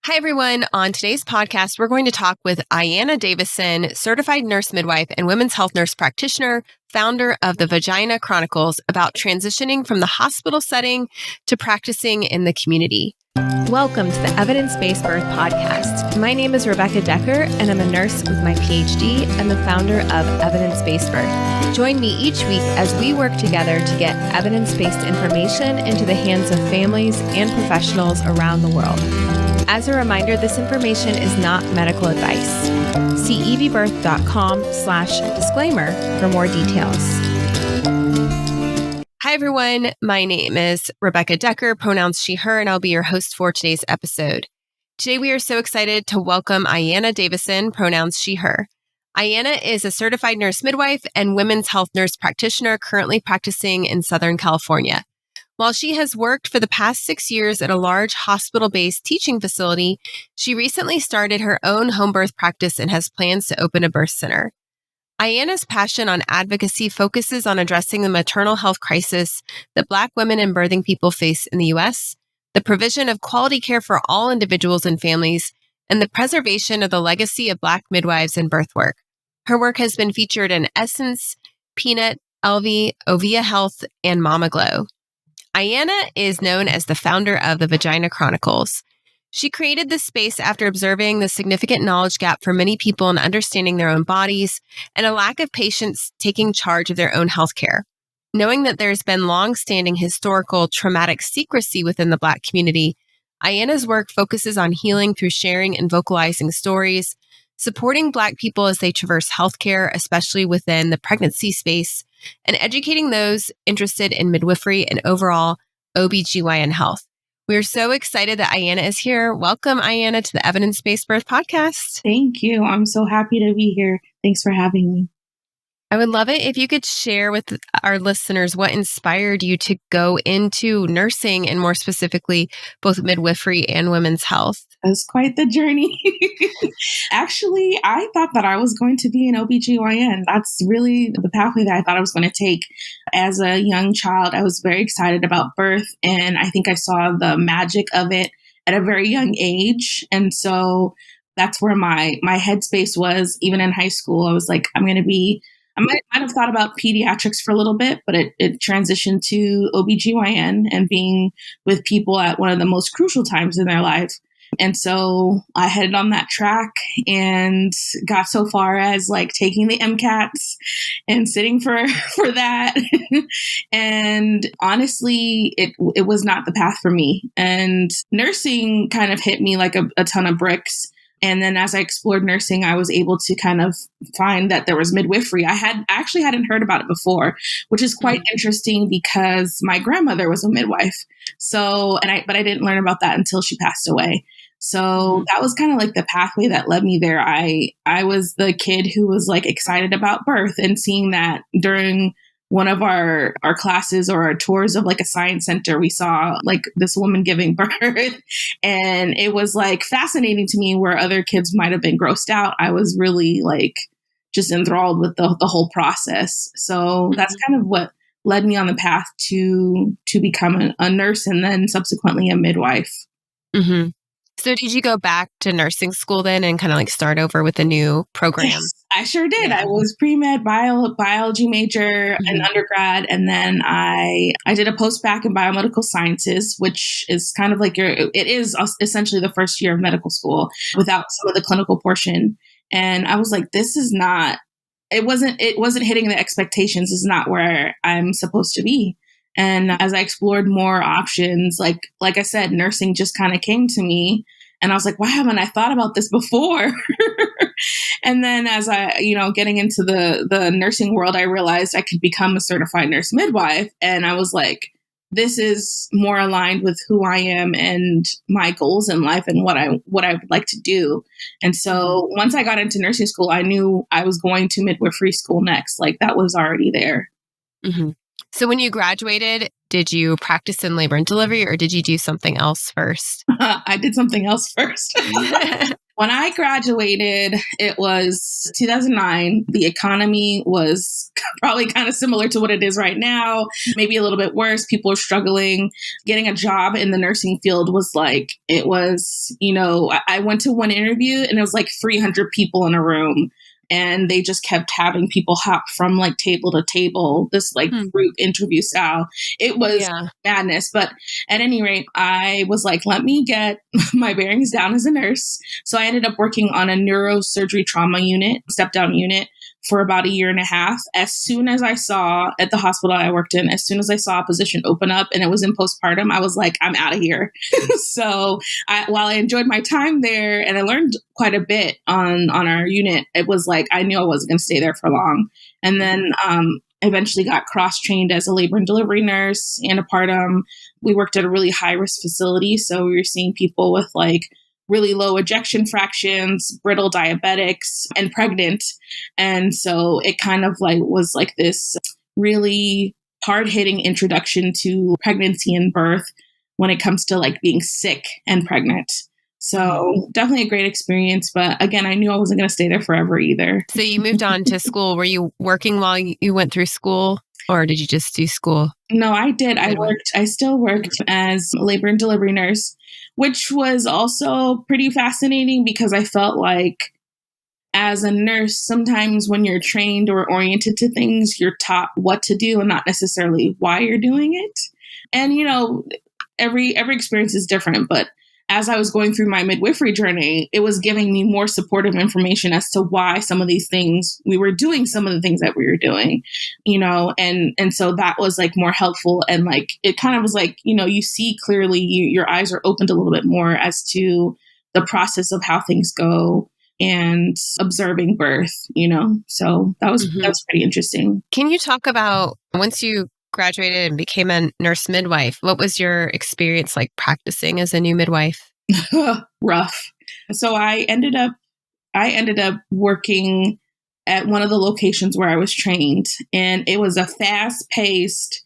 Hi, everyone. On today's podcast, we're going to talk with Aiyana Davison, certified nurse midwife and women's health nurse practitioner, founder of the Vagina Chronicles, about transitioning from the hospital setting to practicing in the community. Welcome to the Evidence-Based Birth Podcast. My name is Rebecca Decker, and I'm a nurse with my PhD and the founder of Evidence-Based Birth. Join me each week as we work together to get evidence-based information into the hands of families and professionals around the world. As a reminder, this information is not medical advice. See evbirth.com/disclaimer for more details. Hi, everyone. My name is Rebecca Decker, pronouns she, her, and I'll be your host for today's episode. Today, we are so excited to welcome Aiyana Davison, pronouns she, her. Aiyana is a certified nurse midwife and women's health nurse practitioner currently practicing in Southern California. While she has worked for the past 6 years at a large hospital-based teaching facility, she recently started her own home birth practice and has plans to open a birth center. Aiyana's passion on advocacy focuses on addressing the maternal health crisis that Black women and birthing people face in the U.S., the provision of quality care for all individuals and families, and the preservation of the legacy of Black midwives and birth work. Her work has been featured in Essence, Peanut, Elvie, Ovia Health, and Mama Glow. Aiyana is known as the founder of the Vagina Chronicles. She created this space after observing the significant knowledge gap for many people in understanding their own bodies and a lack of patients taking charge of their own healthcare. Knowing that there's been long-standing historical traumatic secrecy within the Black community, Aiyana's work focuses on healing through sharing and vocalizing stories, supporting Black people as they traverse healthcare, especially within the pregnancy space, and educating those interested in midwifery and overall OBGYN health. We're so excited that Aiyana is here. Welcome, Aiyana, to the Evidence-Based Birth Podcast. Thank you. I'm so happy to be here. Thanks for having me. I would love it if you could share with our listeners what inspired you to go into nursing and more specifically, both midwifery and women's health. It's quite the journey. Actually, I thought that I was going to be an OBGYN. That's really the pathway that I thought I was going to take. As a young child, I was very excited about birth, and I think I saw the magic of it at a very young age. And so that's where my headspace was. Even in high school, I was like, I might have thought about pediatrics for a little bit, but it transitioned to OBGYN and being with people at one of the most crucial times in their life. And so I headed on that track and got so far as like taking the MCATs and sitting for that. And honestly, it was not the path for me. And nursing kind of hit me like a ton of bricks. And then as I explored nursing, I was able to kind of find that there was midwifery. I actually hadn't heard about it before, which is quite interesting because my grandmother was a midwife. So, but I didn't learn about that until she passed away. So that was kind of like the pathway that led me there. I was the kid who was like excited about birth and seeing that during one of our classes or our tours of like a science center, we saw like this woman giving birth, and it was like fascinating to me where other kids might have been grossed out. I was really like just enthralled with the whole process. So that's kind of what led me on the path to become a nurse and then subsequently a midwife. Mm-hmm. So did you go back to nursing school then and kind of like start over with a new program? Yes, I sure did. Yeah. I was pre-med biology major in undergrad. And then I did a post-bac in biomedical sciences, which is kind of like it is essentially the first year of medical school without some of the clinical portion. And I was like, this is not, it wasn't hitting the expectations. This is not where I'm supposed to be. And as I explored more options, like I said, nursing just kind of came to me. And I was like, why haven't I thought about this before? And then as I, getting into the nursing world, I realized I could become a certified nurse midwife. And I was like, this is more aligned with who I am and my goals in life and what I would like to do. And so once I got into nursing school, I knew I was going to midwifery school next. Like that was already there. Mm-hmm. So when you graduated, did you practice in labor and delivery or did you do something else first? I did something else first. When I graduated, it was 2009. The economy was probably kind of similar to what it is right now, maybe a little bit worse. People are struggling. Getting a job in the nursing field was like, it was, I went to one interview and it was like 300 people in a room. And they just kept having people hop from like table to table, this like group interview style. It was madness. But at any rate, I was like, let me get my bearings down as a nurse. So I ended up working on a neurosurgery trauma unit, step down unit, for about a year and a half. As soon as I saw at the hospital I worked in, as soon as I saw a position open up and it was in postpartum, I was like, I'm out of here. So while I enjoyed my time there and I learned quite a bit on our unit, it was like, I knew I wasn't going to stay there for long. And then eventually got cross-trained as a labor and delivery nurse, antepartum. We worked at a really high-risk facility. So we were seeing people with like really low ejection fractions, brittle diabetics, and pregnant. And so it kind of like was like this really hard-hitting introduction to pregnancy and birth when it comes to like being sick and pregnant. So definitely a great experience. But again, I knew I wasn't going to stay there forever either. So you moved on to school. Were you working while you went through school, or did you just do school? No, I did. I still worked as a labor and delivery nurse, which was also pretty fascinating because I felt like as a nurse, sometimes when you're trained or oriented to things, you're taught what to do and not necessarily why you're doing it. And, every experience is different, but as I was going through my midwifery journey, it was giving me more supportive information as to why some of these things we were doing, some of the things that we were doing, and so that was like more helpful. And like, it kind of was like, you see clearly, your eyes are opened a little bit more as to the process of how things go and observing birth, so that was pretty interesting. Can you talk about once you graduated and became a nurse midwife, what was your experience like practicing as a new midwife? Rough. So I ended up working at one of the locations where I was trained, and it was a fast-paced,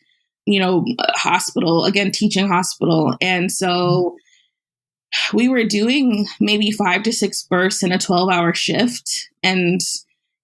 hospital, again, teaching hospital. And so we were doing maybe 5 to 6 births in a 12-hour shift. And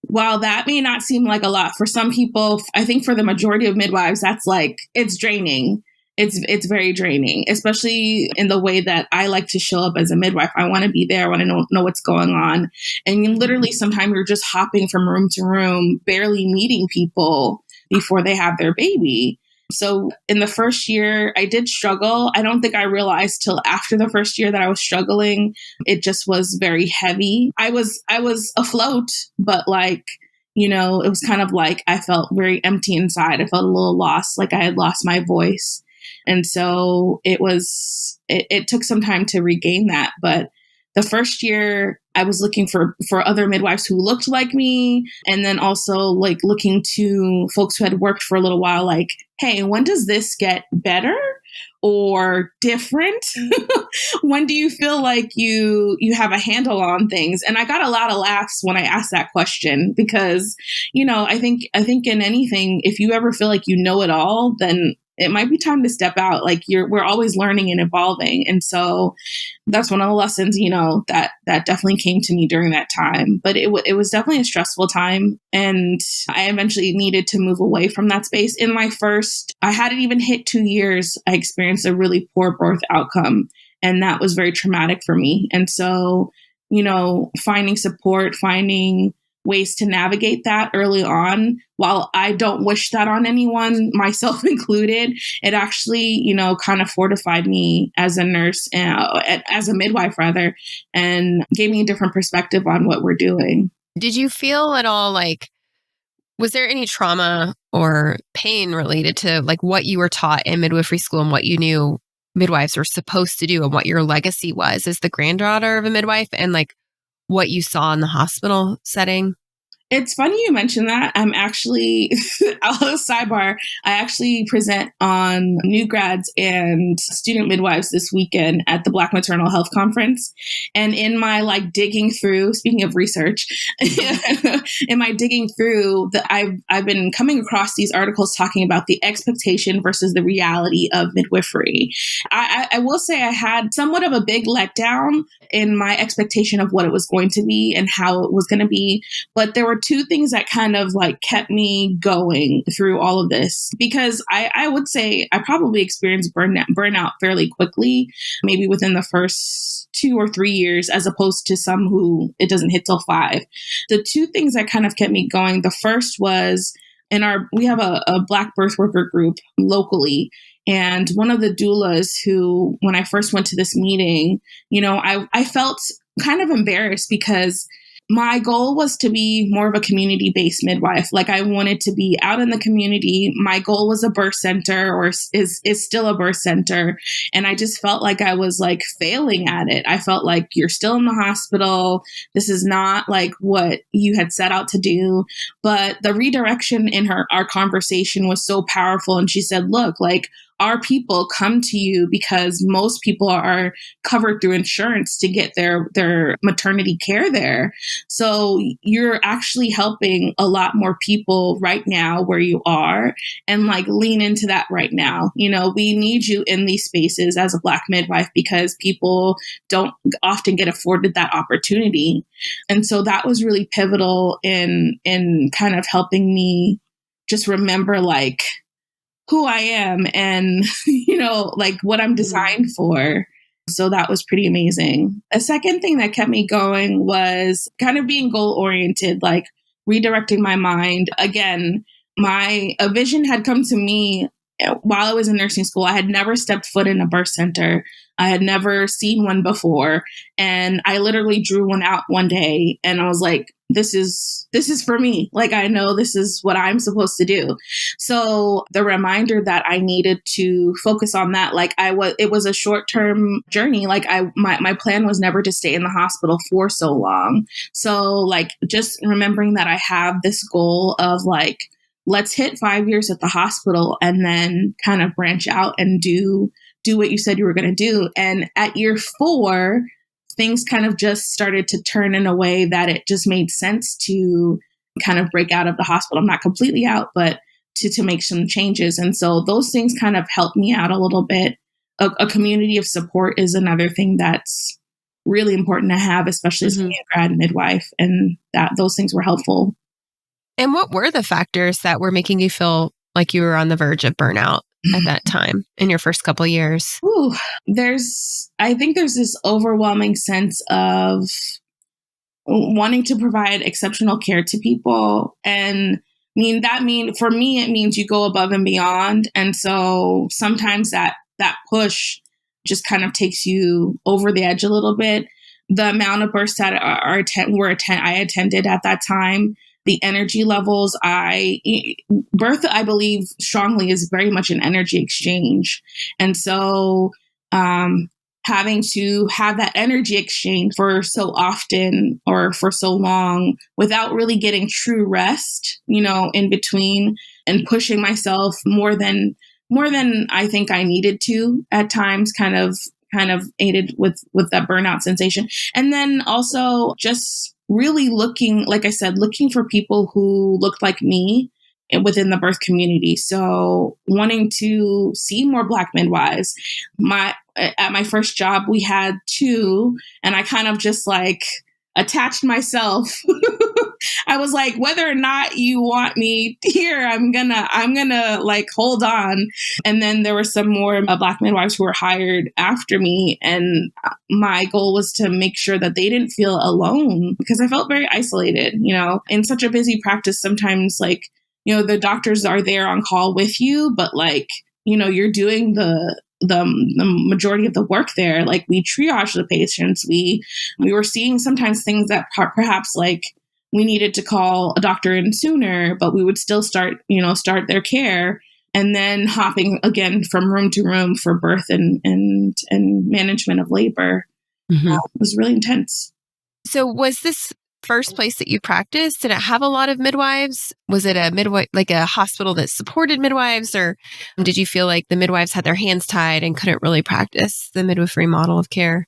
while that may not seem like a lot for some people, I think for the majority of midwives, that's like, it's draining. It's very draining, especially in the way that I like to show up as a midwife. I want to be there. I want to know what's going on. And literally sometimes you're just hopping from room to room, barely meeting people before they have their baby. So in the first year, I did struggle. I don't think I realized till after the first year that I was struggling. It just was very heavy. I was afloat, but like, it was kind of like I felt very empty inside. I felt a little lost, like I had lost my voice. And so it took some time to regain that. But the first year I was looking for other midwives who looked like me. And then also like looking to folks who had worked for a little while, like, hey, when does this get better or different? When do you feel like you have a handle on things? And I got a lot of laughs when I asked that question because, I think in anything, if you ever feel like you know it all, then it might be time to step out. Like we're always learning and evolving. And so that's one of the lessons, that definitely came to me during that time. But it was definitely a stressful time. And I eventually needed to move away from that space. In my I hadn't even hit 2 years, I experienced a really poor birth outcome. And that was very traumatic for me. And so, finding support, finding ways to navigate that early on, while I don't wish that on anyone, myself included, it actually, kind of fortified me as a nurse, as a midwife rather, and gave me a different perspective on what we're doing. Did you feel at all like, was there any trauma or pain related to like what you were taught in midwifery school and what you knew midwives were supposed to do and what your legacy was as the granddaughter of a midwife and like what you saw in the hospital setting? It's funny you mentioned that. I'm actually, sidebar, I actually present on new grads and student midwives this weekend at the Black Maternal Health Conference. And in my digging through, speaking of research, in my digging through, I've been coming across these articles talking about the expectation versus the reality of midwifery. I will say I had somewhat of a big letdown in my expectation of what it was going to be and how it was going to be. But there were two things that kind of kept me going through all of this, because I would say I probably experienced burnout fairly quickly, maybe within the first 2 or 3 years, as opposed to some who it doesn't hit till 5. The two things that kind of kept me going, the first was we have a Black birth worker group locally. And one of the doulas who, when I first went to this meeting, I felt kind of embarrassed because my goal was to be more of a community-based midwife. I wanted to be out in the community. My goal was a birth center, or is still a birth center. And I just felt like I was failing at it. I felt like, you're still in the hospital. This is not what you had set out to do. But the redirection in our conversation was so powerful. And she said, look, our people come to you because most people are covered through insurance to get their maternity care there. So you're actually helping a lot more people right now where you are, and lean into that right now. We need you in these spaces as a Black midwife because people don't often get afforded that opportunity. And so that was really pivotal in kind of helping me just remember who I am and, what I'm designed for. So that was pretty amazing. A second thing that kept me going was kind of being goal oriented, redirecting my mind. Again, a vision had come to me while I was in nursing school. I had never stepped foot in a birth center. I had never seen one before. And I literally drew one out one day and I was like, this is for me. I know this is what I'm supposed to do. So the reminder that I needed to focus on that, it was a short-term journey. My plan was never to stay in the hospital for so long. So just remembering that I have this goal of let's hit 5 years at the hospital and then kind of branch out and do what you said you were going to do. And at year 4, things kind of just started to turn in a way that it just made sense to kind of break out of the hospital. I'm not completely out, but to make some changes. And so those things kind of helped me out a little bit. A community of support is another thing that's really important to have, especially as a grad midwife. And those things were helpful. And what were the factors that were making you feel like you were on the verge of burnout at that time in your first couple years? I think there's this overwhelming sense of wanting to provide exceptional care to people. And for me, it means you go above and beyond. And so sometimes that push just kind of takes you over the edge a little bit. The amount of births that I attended at that time, the energy levels, birth, I believe strongly, is very much an energy exchange. And so having to have that energy exchange for so often or for so long without really getting true rest, in between, and pushing myself more than I think I needed to at times, kind of aided with that burnout sensation. And then also just really looking for people who looked like me within the birth community. So wanting to see more Black midwives. At my first job, we had 2, and I kind of just attached myself. I was like, whether or not you want me here, I'm gonna hold on. And then there were some more Black midwives who were hired after me. And my goal was to make sure that they didn't feel alone, because I felt very isolated, in such a busy practice. Sometimes the doctors are there on call with you, but you're doing the majority of the work there. We triage the patients. We were seeing sometimes things that perhaps we needed to call a doctor in sooner, but we would still start their care, and then hopping again from room to room for birth and management of labor. It was really intense. So was this first place that you practiced, did it have a lot of midwives? Was it a midwife, like a hospital that supported midwives, or did you feel like the midwives had their hands tied and couldn't really practice the midwifery model of care?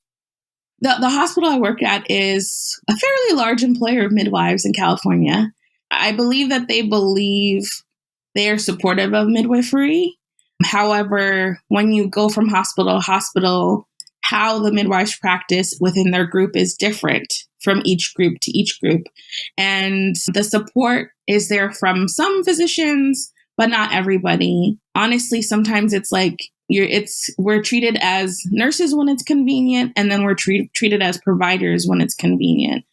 The hospital I work at is a fairly large employer of midwives in California. I believe that they are supportive of midwifery. However, when you go from hospital to hospital, how the midwives practice within their group is different from each group to each group. And the support is there from some physicians, but not everybody. Honestly, sometimes it's like we're treated as nurses when it's convenient, and then we're treated as providers when it's convenient.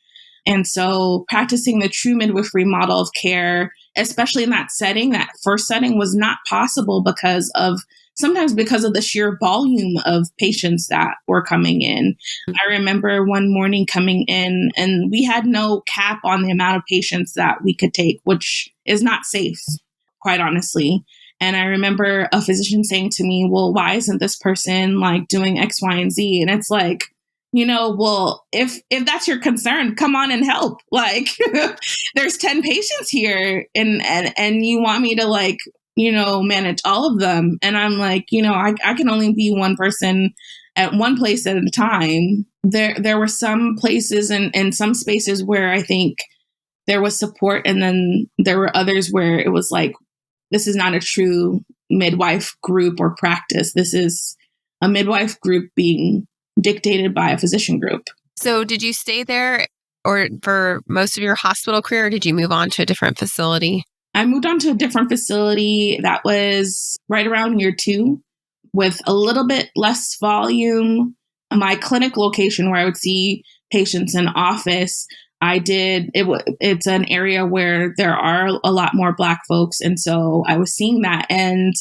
And so practicing the true midwifery model of care, especially in that setting, that first setting, was not possible because of the sheer volume of patients that were coming in. I remember one morning coming in and we had no cap on the amount of patients that we could take, which is not safe, quite honestly. And I remember a physician saying to me, well, why isn't this person like doing X, Y, and Z? And it's like, well, if that's your concern, come on and help. Like there's 10 patients here and you want me to like, manage all of them. And I'm like, I can only be one person at one place at a time. There were some places and some spaces where I think there was support. And then there were others where it was like, this is not a true midwife group or practice. This is a midwife group being dictated by a physician group. So did you stay there or for most of your hospital career, or did you move on to a different facility? I moved on to a different facility that was right around year 2 with a little bit less volume. My clinic location where I would see patients in office, it's an area where there are a lot more Black folks. And so I was seeing that. And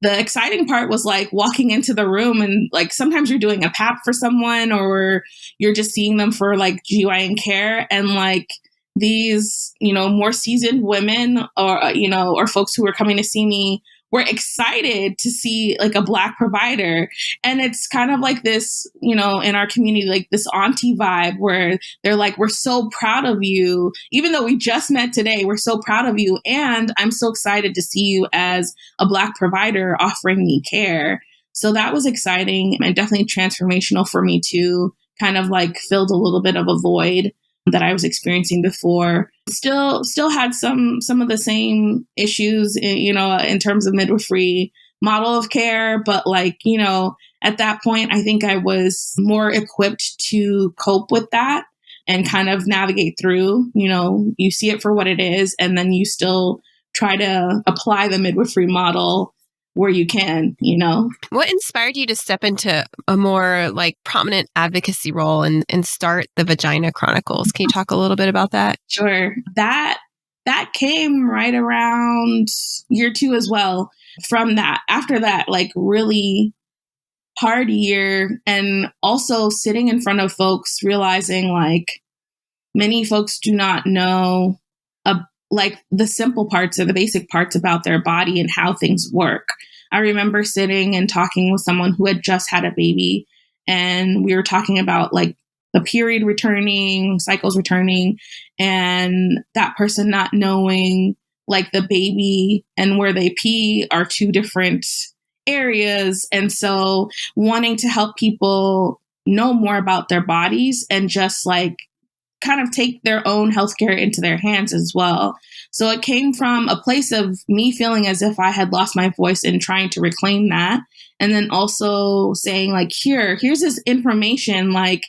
the exciting part was like walking into the room and like sometimes you're doing a PAP for someone or you're just seeing them for like GYN care. And like these, more seasoned women or folks who were coming to see me were excited to see like a Black provider. And it's kind of like this, in our community, like this auntie vibe where they're like, we're so proud of you. Even though we just met today, we're so proud of you. And I'm so excited to see you as a Black provider offering me care. So that was exciting and definitely transformational for me too. Kind of like filled a little bit of a void that I was experiencing before. Still had some of the same issues, in terms of midwifery model of care. But like, at that point, I think I was more equipped to cope with that and kind of navigate through, you see it for what it is. And then you still try to apply the midwifery model where you can, What inspired you to step into a more like prominent advocacy role and start the Vagina Chronicles? Can you talk a little bit about that? Sure. That came right around year 2 as well. From that, after that, like really hard year, and also sitting in front of folks, realizing like many folks do not know like the simple parts or the basic parts about their body and how things work. I remember sitting and talking with someone who had just had a baby, and we were talking about like the period returning, cycles returning, and that person not knowing like the baby and where they pee are 2 different areas. And so wanting to help people know more about their bodies and just like kind of take their own healthcare into their hands as well. So it came from a place of me feeling as if I had lost my voice and trying to reclaim that. And then also saying like, here's this information, like,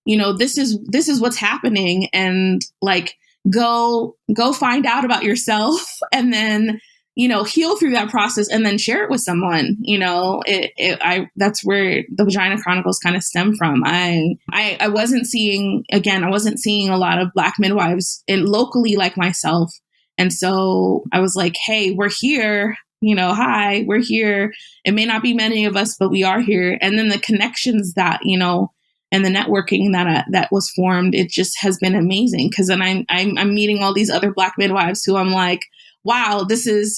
this is what's happening, and like, go find out about yourself and then, heal through that process and then share it with someone. That's where the Vagina Chronicles kind of stem from. I wasn't seeing a lot of Black midwives locally like myself. And so I was like, hey, we're here, hi, we're here. It may not be many of us, but we are here. And then the connections that, and the networking that was formed, it just has been amazing. Cause then I'm meeting all these other Black midwives who I'm like, wow,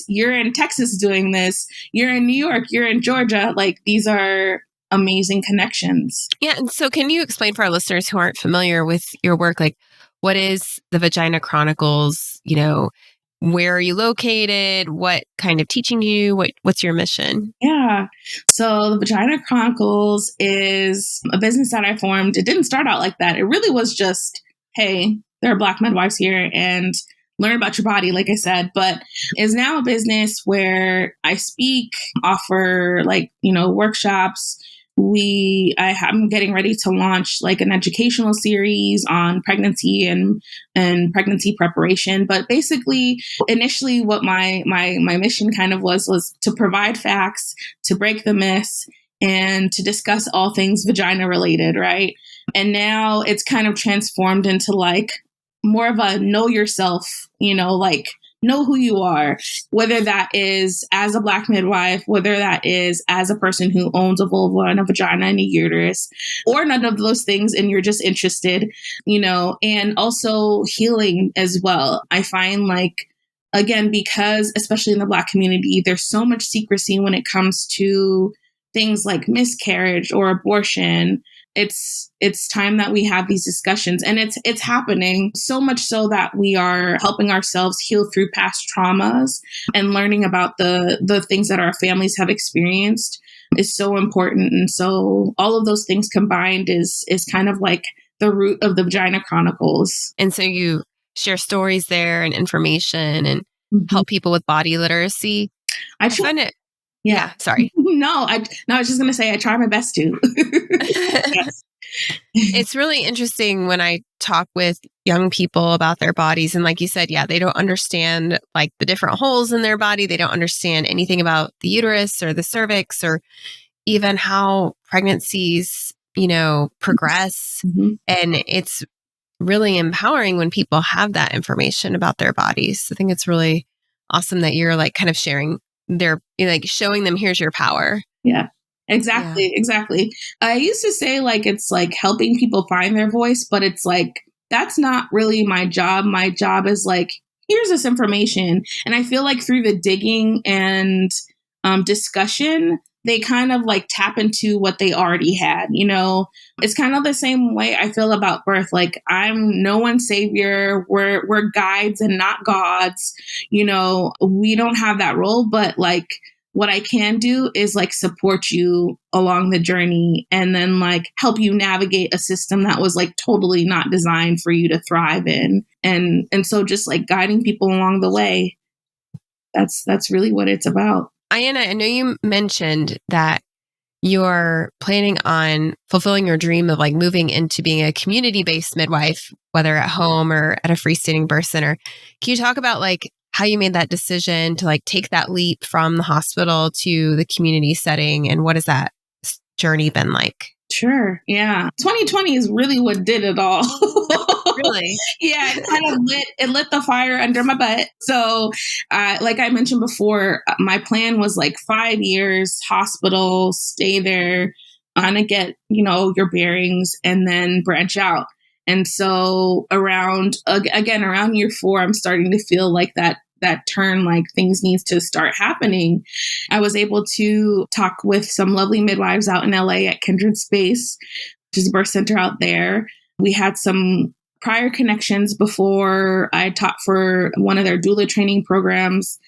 you're in Texas doing this, you're in New York, you're in Georgia. Like these are amazing connections. Yeah. And so can you explain for our listeners who aren't familiar with your work, like what is the Vagina Chronicles? Where are you located? What kind of teaching do you? What's your mission? Yeah. So the Vagina Chronicles is a business that I formed. It didn't start out like that. It really was just, hey, there are Black midwives here and learn about your body, like I said, but is now a business where I speak, offer workshops. I'm getting ready to launch like an educational series on pregnancy and pregnancy preparation. But basically, initially, what my mission kind of was to provide facts, to break the myths, and to discuss all things vagina related, right? And now it's kind of transformed into like more of a know yourself, know who you are, whether that is as a Black midwife, whether that is as a person who owns a vulva and a vagina and a uterus, or none of those things, and you're just interested, and also healing as well. I find again, because especially in the Black community, there's so much secrecy when it comes to things like miscarriage or abortion. It's time that we have these discussions, and it's happening so much so that we are helping ourselves heal through past traumas and learning about the things that our families have experienced is so important. And so all of those things combined is kind of like the root of the Vagina Chronicles. And so you share stories there and information and help people with body literacy. I find it. Yeah. Sorry. No, I was just going to say I try my best to. Yes. It's really interesting when I talk with young people about their bodies. And like you said, they don't understand like the different holes in their body. They don't understand anything about the uterus or the cervix or even how pregnancies, progress. Mm-hmm. And it's really empowering when people have that information about their bodies. I think it's really awesome that you're like kind of sharing showing them, here's your power. Yeah, exactly. I used to say it's like helping people find their voice, but it's like, that's not really my job. My job is like, here's this information. And I feel like through the digging and discussion, they kind of like tap into what they already had, It's kind of the same way I feel about birth. Like, I'm no one's savior. We're guides and not gods. We don't have that role, but like what I can do is like support you along the journey and then like help you navigate a system that was like totally not designed for you to thrive in. And so just like guiding people along the way, that's really what it's about. Aiyana, I know you mentioned that you're planning on fulfilling your dream of like moving into being a community-based midwife, whether at home or at a freestanding birth center. Can you talk about like how you made that decision to like take that leap from the hospital to the community setting, and what has that journey been like? Sure. Yeah. 2020 is really what did it all. Really? Yeah. It kind of lit the fire under my butt. So, like I mentioned before, my plan was like 5 years, hospital, stay there, kind of get, your bearings and then branch out. And so around year 4, I'm starting to feel like that turn, like things needs to start happening. I was able to talk with some lovely midwives out in LA at Kindred Space, which is a birth center out there. We had some prior connections before I taught for one of their doula training programs.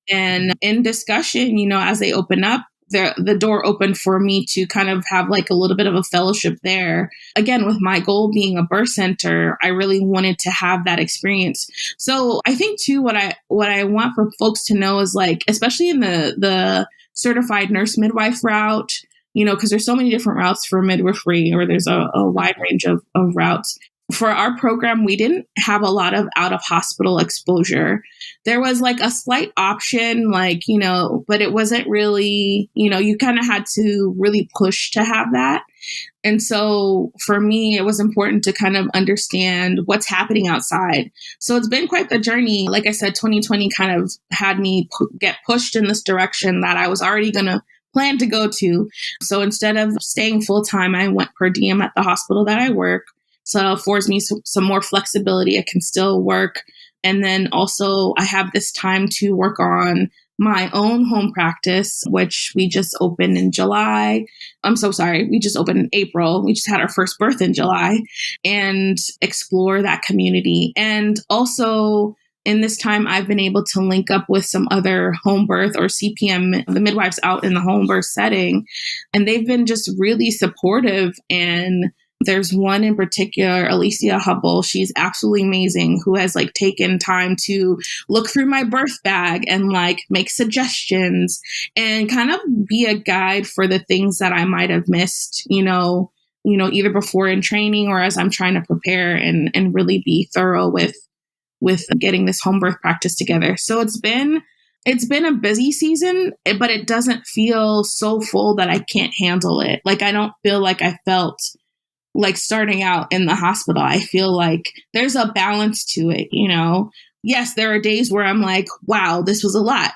And in discussion, as they open up, the door opened for me to kind of have like a little bit of a fellowship there. Again, with my goal being a birth center, I really wanted to have that experience. So I think too, what I want for folks to know is like, especially in the certified nurse midwife route, because there's so many different routes for midwifery, or there's a wide range of routes. For our program, we didn't have a lot of out-of-hospital exposure. There was like a slight option, but it wasn't really, you kind of had to really push to have that. And so for me, it was important to kind of understand what's happening outside. So it's been quite the journey. Like I said, 2020 kind of had me get pushed in this direction that I was already going to plan to go to. So instead of staying full-time, I went per diem at the hospital that I work. So it affords me some more flexibility. I can still work. And then also I have this time to work on my own home practice, which we just opened in July. I'm so sorry. We just opened in April. We just had our first birth in July, and explore that community. And also, in this time, I've been able to link up with some other home birth or CPM, the midwives out in the home birth setting, and they've been just really supportive. And there's one in particular, Alicia Hubble. She's absolutely amazing, who has like taken time to look through my birth bag and like make suggestions and kind of be a guide for the things that I might have missed, either before in training or as I'm trying to prepare and really be thorough with getting this home birth practice together. So it's been a busy season, but it doesn't feel so full that I can't handle it. Like, I don't feel like I felt like starting out in the hospital. I feel like there's a balance to it, Yes, there are days where I'm like, wow, this was a lot.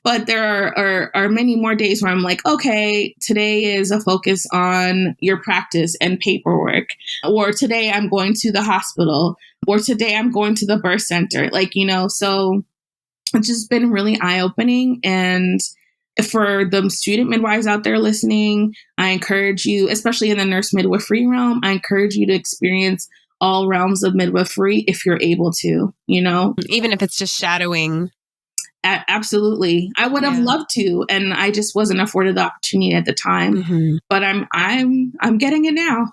But there are many more days where I'm like, okay, today is a focus on your practice and paperwork. Or today I'm going to the hospital. Or today I'm going to the birth center. So it's just been really eye-opening. And for the student midwives out there listening, I encourage you, especially in the nurse midwifery realm, I encourage you to experience all realms of midwifery if you're able to, Even if it's just shadowing. Absolutely. I would have loved to, and I just wasn't afforded the opportunity at the time. Mm-hmm. But I'm getting it now.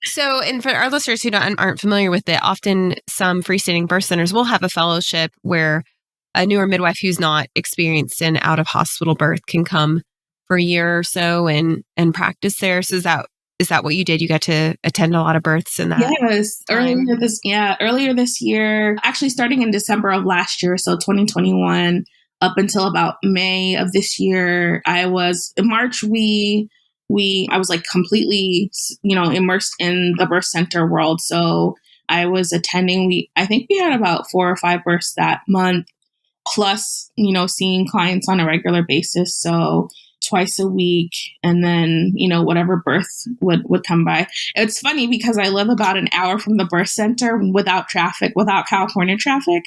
So, and for our listeners who aren't familiar with it, often some freestanding birth centers will have a fellowship where a newer midwife who's not experienced in out of hospital birth can come for a year or so and practice there. So is that what you did? You got to attend a lot of births in that? Yes. Earlier this year, actually starting in December of last year, so 2021, up until about May of this year, in March, I was like completely, immersed in the birth center world. So I was attending, I think we had about 4 or 5 births that month, plus, seeing clients on a regular basis. So twice a week, and then, whatever birth would come by. It's funny because I live about an hour from the birth center without California traffic.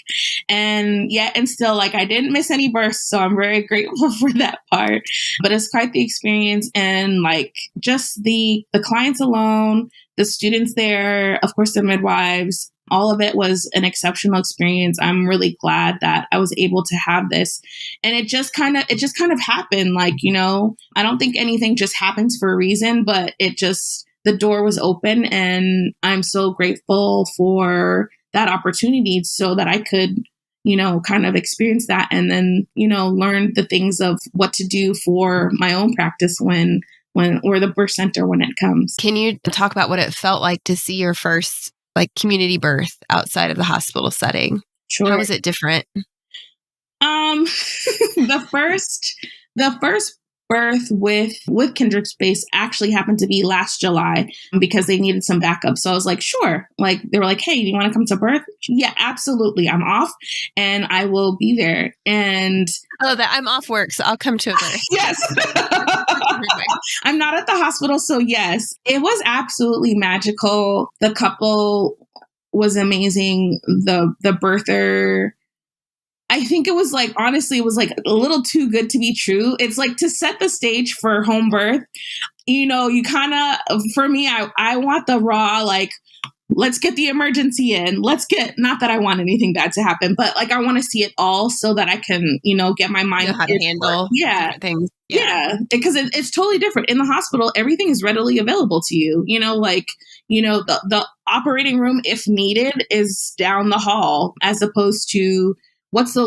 And still, like, I didn't miss any births. So I'm very grateful for that part. But it's quite the experience. And like, just the clients alone, the students there, of course, the midwives, all of it was an exceptional experience. I'm really glad that I was able to have this. And it just kind of happened. Like, I don't think anything just happens for a reason, but the door was open, and I'm so grateful for that opportunity so that I could, kind of experience that and then, learn the things of what to do for my own practice or the birth center when it comes. Can you talk about what it felt like to see your first like community birth outside of the hospital setting? Sure. How was it different? The first birth with Kindred Space actually happened to be last July because they needed some backup. So I was like, sure. Like, they were like, hey, do you want to come to birth? Yeah, absolutely. I'm off and I will be there. And that I'm off work, so I'll come to a birth. Yes. I'm not at the hospital. So yes, it was absolutely magical. The couple was amazing. The birther, I think it was like, honestly, it was like a little too good to be true. It's like, to set the stage for home birth, you kind of, for me, I want the raw, like, let's get the emergency in. Not that I want anything bad to happen, but like, I want to see it all so that I can, get my mind. How to handle things. Yeah. Because it's totally different. In the hospital, everything is readily available to you. The operating room, if needed, is down the hall, as opposed to what's the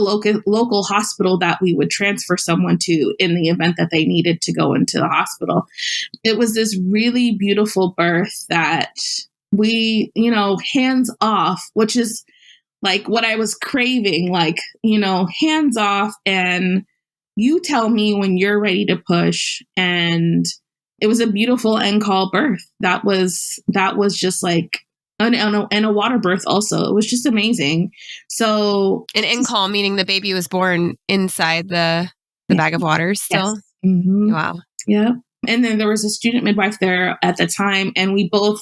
local hospital that we would transfer someone to in the event that they needed to go into the hospital. It was this really beautiful birth that we, hands off, which is like what I was craving, like, hands off, and you tell me when you're ready to push. And it was a beautiful end call birth. That was just like, and a water birth also. It was just amazing. So an end call, meaning the baby was born inside the bag of water still? Yes. Mm-hmm. Wow. Yeah. And then there was a student midwife there at the time, and we both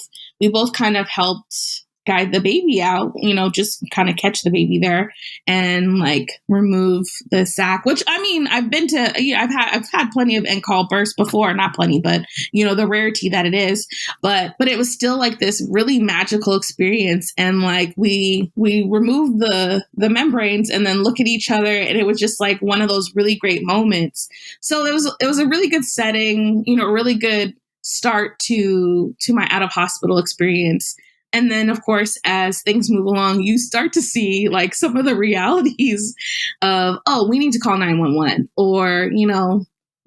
kind of helped guide the baby out, just kind of catch the baby there and like remove the sac, which I mean, I've been to, I've had plenty of end call births before, not plenty, but the rarity that it is, but it was still like this really magical experience. And like, we removed the membranes and then look at each other. And it was just like one of those really great moments. So it was a really good setting, a really good start to my out of hospital experience. And then, of course, as things move along, you start to see like some of the realities of, oh, we need to call 911, or,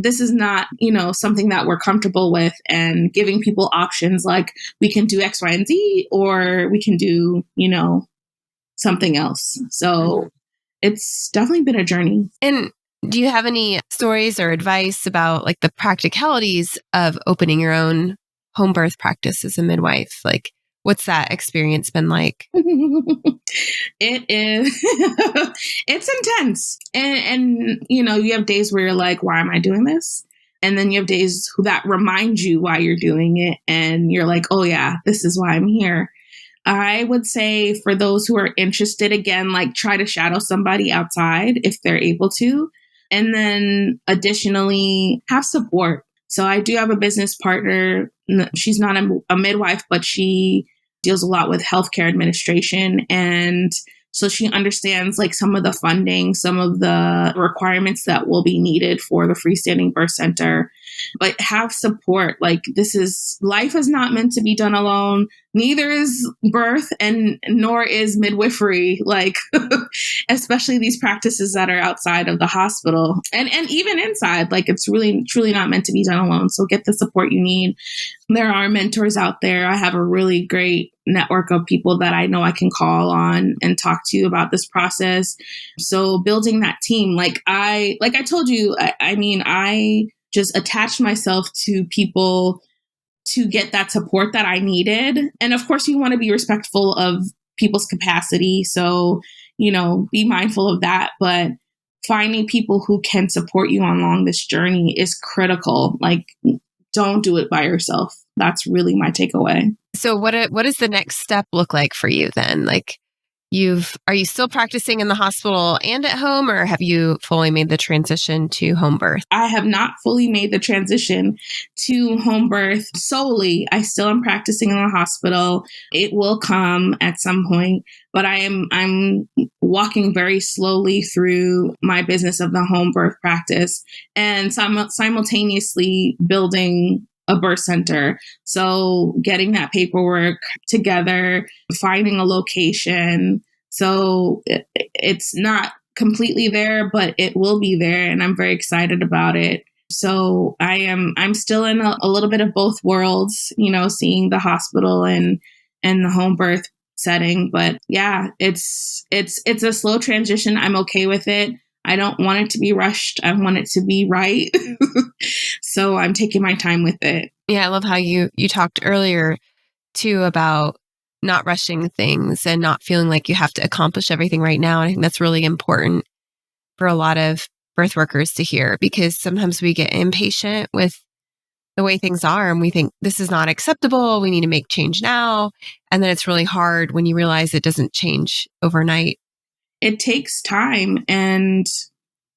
this is not, something that we're comfortable with, and giving people options like we can do X, Y, and Z, or we can do, something else. So it's definitely been a journey. And do you have any stories or advice about like the practicalities of opening your own home birth practice as a midwife? Like, what's that experience been like? It is, it's intense. And, you have days where you're like, why am I doing this? And then you have days that remind you why you're doing it. And you're like, oh yeah, this is why I'm here. I would say for those who are interested, again, like try to shadow somebody outside if they're able to. And then additionally, have support. So I do have a business partner. She's not a midwife, but she deals a lot with healthcare administration. And so she understands like some of the funding, some of the requirements that will be needed for the freestanding birth center, but have support. Like life is not meant to be done alone. Neither is birth, and nor is midwifery, like, especially these practices that are outside of the hospital and even inside, like it's really, truly not meant to be done alone. So get the support you need. There are mentors out there. I have a really great network of people that I know I can call on and talk to about this process. So building that team, like I told you, I just attached myself to people to get that support that I needed. And of course, you want to be respectful of people's capacity. So, be mindful of that. But finding people who can support you along this journey is critical. Like, don't do it by yourself. That's really my takeaway. So what does the next step look like for you then? Like, are you still practicing in the hospital and at home, or have you fully made the transition to home birth? I have not fully made the transition to home birth solely. I still am practicing in the hospital. It will come at some point, but I'm walking very slowly through my business of the home birth practice and simultaneously building a birth center. So getting that paperwork together, finding a location. So it's not completely there, but it will be there. And I'm very excited about it. So I'm still in a little bit of both worlds, seeing the hospital and the home birth setting. But yeah, it's a slow transition. I'm okay with it. I don't want it to be rushed. I want it to be right. So I'm taking my time with it. Yeah, I love how you talked earlier too about not rushing things and not feeling like you have to accomplish everything right now. And I think that's really important for a lot of birth workers to hear, because sometimes we get impatient with the way things are and we think this is not acceptable. We need to make change now. And then it's really hard when you realize it doesn't change overnight. It takes time. And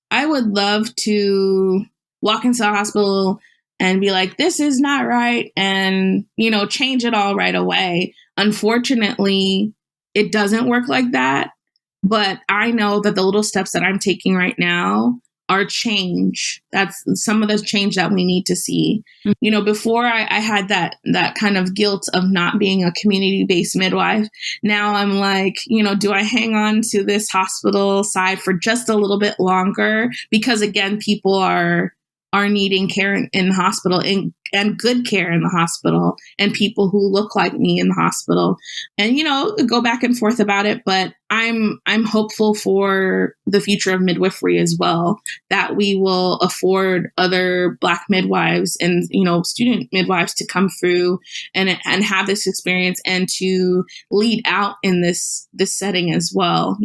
I would love to walk into the hospital and be like, this is not right. And, change it all right away. Unfortunately, it doesn't work like that. But I know that the little steps that I'm taking right now are change. That's some of the change that we need to see. Before I had that kind of guilt of not being a community-based midwife. Now I'm like, do I hang on to this hospital side for just a little bit longer? Because again, people are needing care in the hospital and good care in the hospital, and people who look like me in the hospital, and go back and forth about it. But I'm hopeful for the future of midwifery as well, that we will afford other Black midwives and student midwives to come through and have this experience and to lead out in this setting as well.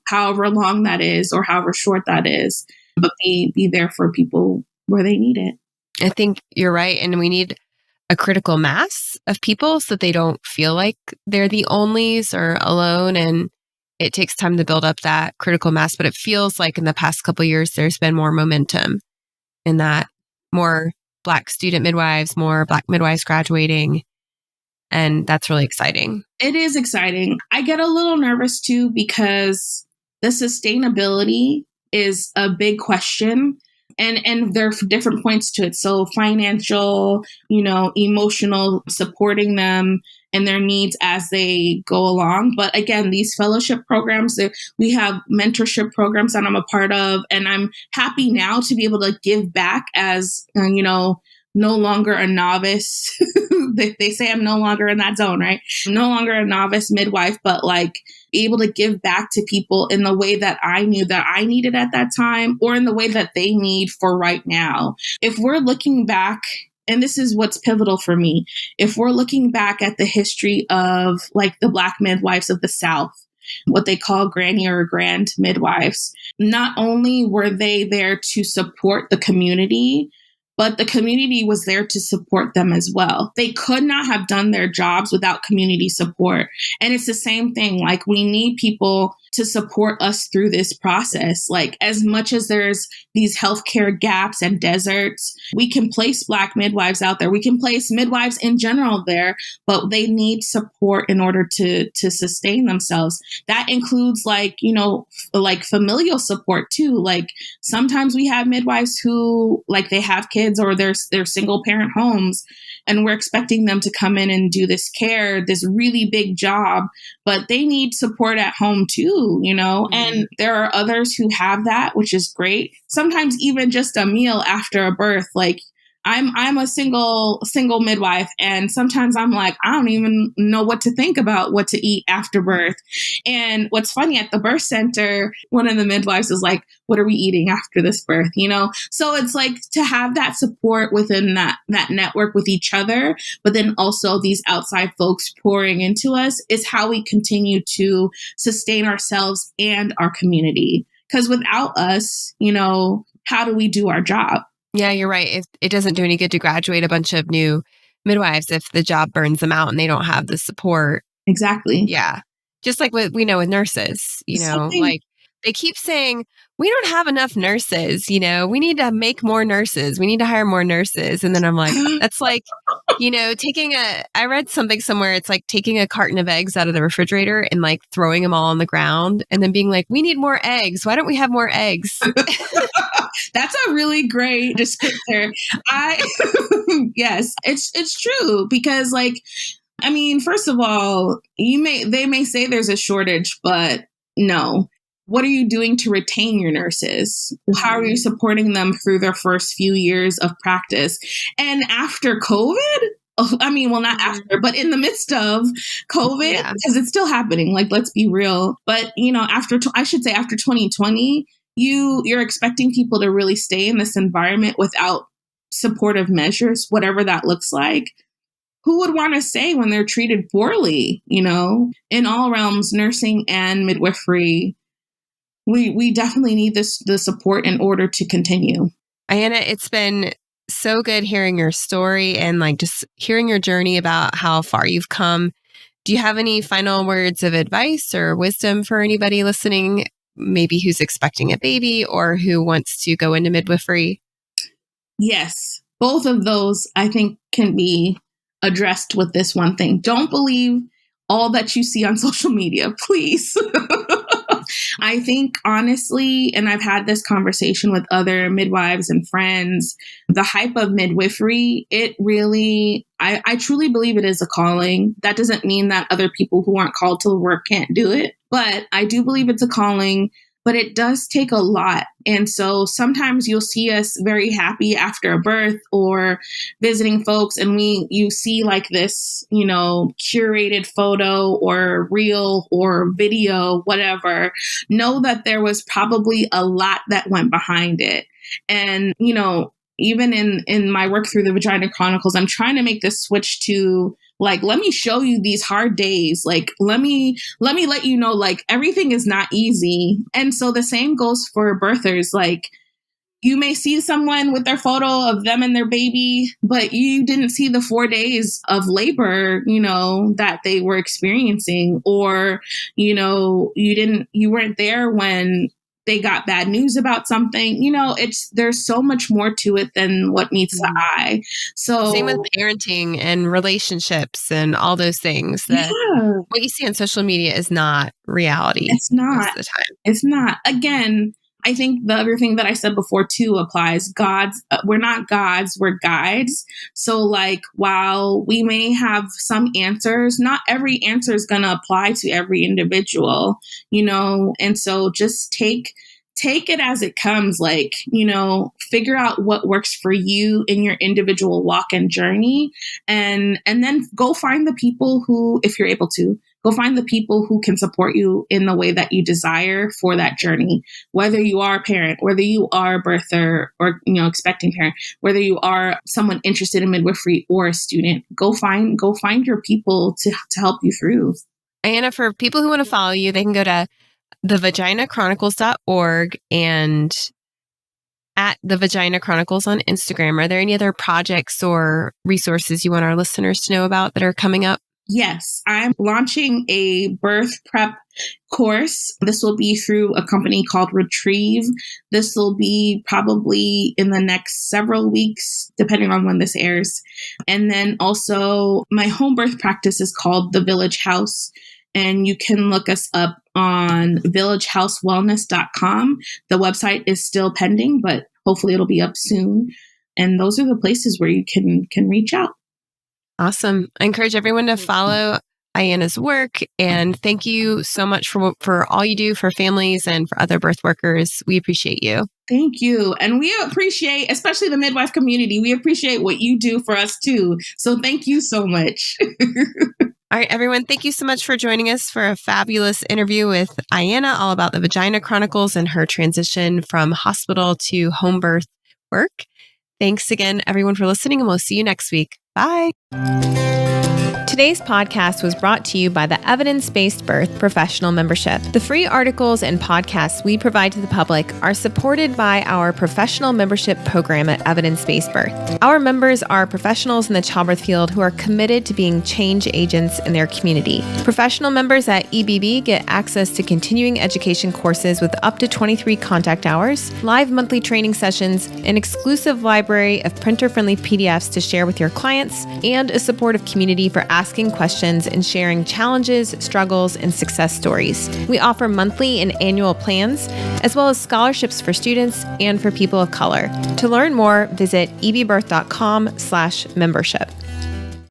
However long that is or however short that is, but be there for people where they need it. I think you're right. And we need a critical mass of people so that they don't feel like they're the onlys or alone. And it takes time to build up that critical mass. But it feels like in the past couple of years, there's been more momentum in that, more Black student midwives, more Black midwives graduating. And that's really exciting. It is exciting. I get a little nervous too because the sustainability is a big question. And there are different points to it. So financial, emotional, supporting them and their needs as they go along. But again, these fellowship programs, we have mentorship programs that I'm a part of. And I'm happy now to be able to give back as, no longer a novice. They say I'm no longer in that zone, right? I'm no longer a novice midwife, but like be able to give back to people in the way that I knew that I needed at that time, or in the way that they need for right now. If we're looking back, and this is what's pivotal for me, if we're looking back at the history of like the Black midwives of the South, what they call granny or grand midwives, not only were they there to support the community, but the community was there to support them as well. They could not have done their jobs without community support. And it's the same thing. Like, we need people to support us through this process. Like, as much as there's these healthcare gaps and deserts, we can place Black midwives out there. We can place midwives in general there, but they need support in order to sustain themselves. That includes like familial support too. Like, sometimes we have midwives who like they have kids or they're single parent homes, and we're expecting them to come in and do this care, this really big job, but they need support at home too, Mm-hmm. And there are others who have that, which is great. Sometimes even just a meal after a birth, like I'm a single midwife, and sometimes I'm like, I don't even know what to think about what to eat after birth. And what's funny, at the birth center, one of the midwives is like, what are we eating after this birth? So it's like to have that support within that network with each other, but then also these outside folks pouring into us is how we continue to sustain ourselves and our community. Because without us, how do we do our job? Yeah, you're right. It doesn't do any good to graduate a bunch of new midwives if the job burns them out and they don't have the support. Exactly. Yeah. Just like what we know with nurses, like they keep saying, we don't have enough nurses, we need to make more nurses. We need to hire more nurses. And then I'm like, that's like, I read something somewhere. It's like taking a carton of eggs out of the refrigerator and like throwing them all on the ground and then being like, we need more eggs. Why don't we have more eggs? That's a really great descriptor. Yes, it's true because first of all, they may say there's a shortage, but no. What are you doing to retain your nurses? How are you supporting them through their first few years of practice? And after COVID, not after, but in the midst of COVID, because it's still happening. Like, let's be real. But, after 2020, you're expecting people to really stay in this environment without supportive measures, whatever that looks like. Who would want to stay when they're treated poorly, in all realms, nursing and midwifery? We definitely need the support in order to continue. Aiyana, it's been so good hearing your story and like just hearing your journey about how far you've come. Do you have any final words of advice or wisdom for anybody listening, maybe who's expecting a baby or who wants to go into midwifery? Yes, both of those I think can be addressed with this one thing. Don't believe all that you see on social media, please. I think honestly, and I've had this conversation with other midwives and friends, the hype of midwifery, it really, I truly believe it is a calling. That doesn't mean that other people who aren't called to the work can't do it, but I do believe it's a calling. But it does take a lot. And so sometimes you'll see us very happy after a birth or visiting folks, and you see like this, curated photo or reel or video, whatever. Know that there was probably a lot that went behind it. And, even in my work through the Vagina Chronicles, I'm trying to make this switch to like, let me show you these hard days. Like, let me let you know, like, everything is not easy. And so the same goes for birthers. Like, You may see someone with their photo of them and their baby, but you didn't see the 4 days of labor, that they were experiencing, or, you weren't there when they got bad news about something. There's so much more to it than what meets the eye. So same with parenting and relationships and all those things. What you see on social media is not reality. It's not most of the time. It's not. Again, I think the other thing that I said before too applies. We're not gods, we're guides. So while we may have some answers, not every answer is going to apply to every individual, and so just take it as it comes, figure out what works for you in your individual walk and journey, and then go find the people who, if you're able to, go find the people who can support you in the way that you desire for that journey. Whether you are a parent, whether you are a birther or, expecting parent, whether you are someone interested in midwifery or a student, go find your people to help you through. Aiyana, for people who want to follow you, they can go to thevaginachronicles.org and at the Vagina Chronicles on Instagram. Are there any other projects or resources you want our listeners to know about that are coming up? Yes, I'm launching a birth prep course. This will be through a company called Retrieve. This will be probably in the next several weeks, depending on when this airs. And then also my home birth practice is called The Village House. And you can look us up on villagehousewellness.com. The website is still pending, but hopefully it'll be up soon. And those are the places where you can reach out. Awesome. I encourage everyone to follow Aiyana's work. And thank you so much for all you do for families and for other birth workers. We appreciate you. Thank you. And we appreciate, especially the midwife community, we appreciate what you do for us too. So thank you so much. All right, everyone, thank you so much for joining us for a fabulous interview with Aiyana, all about the Vagina Chronicles and her transition from hospital to home birth work. Thanks again, everyone, for listening, and we'll see you next week. Bye. Today's podcast was brought to you by the Evidence-Based Birth Professional Membership. The free articles and podcasts we provide to the public are supported by our professional membership program at Evidence-Based Birth. Our members are professionals in the childbirth field who are committed to being change agents in their community. Professional members at EBB get access to continuing education courses with up to 23 contact hours, live monthly training sessions, an exclusive library of printer-friendly PDFs to share with your clients, and a supportive community for asking questions and sharing challenges, struggles, and success stories. We offer monthly and annual plans, as well as scholarships for students and for people of color. To learn more, visit ebbirth.com/membership.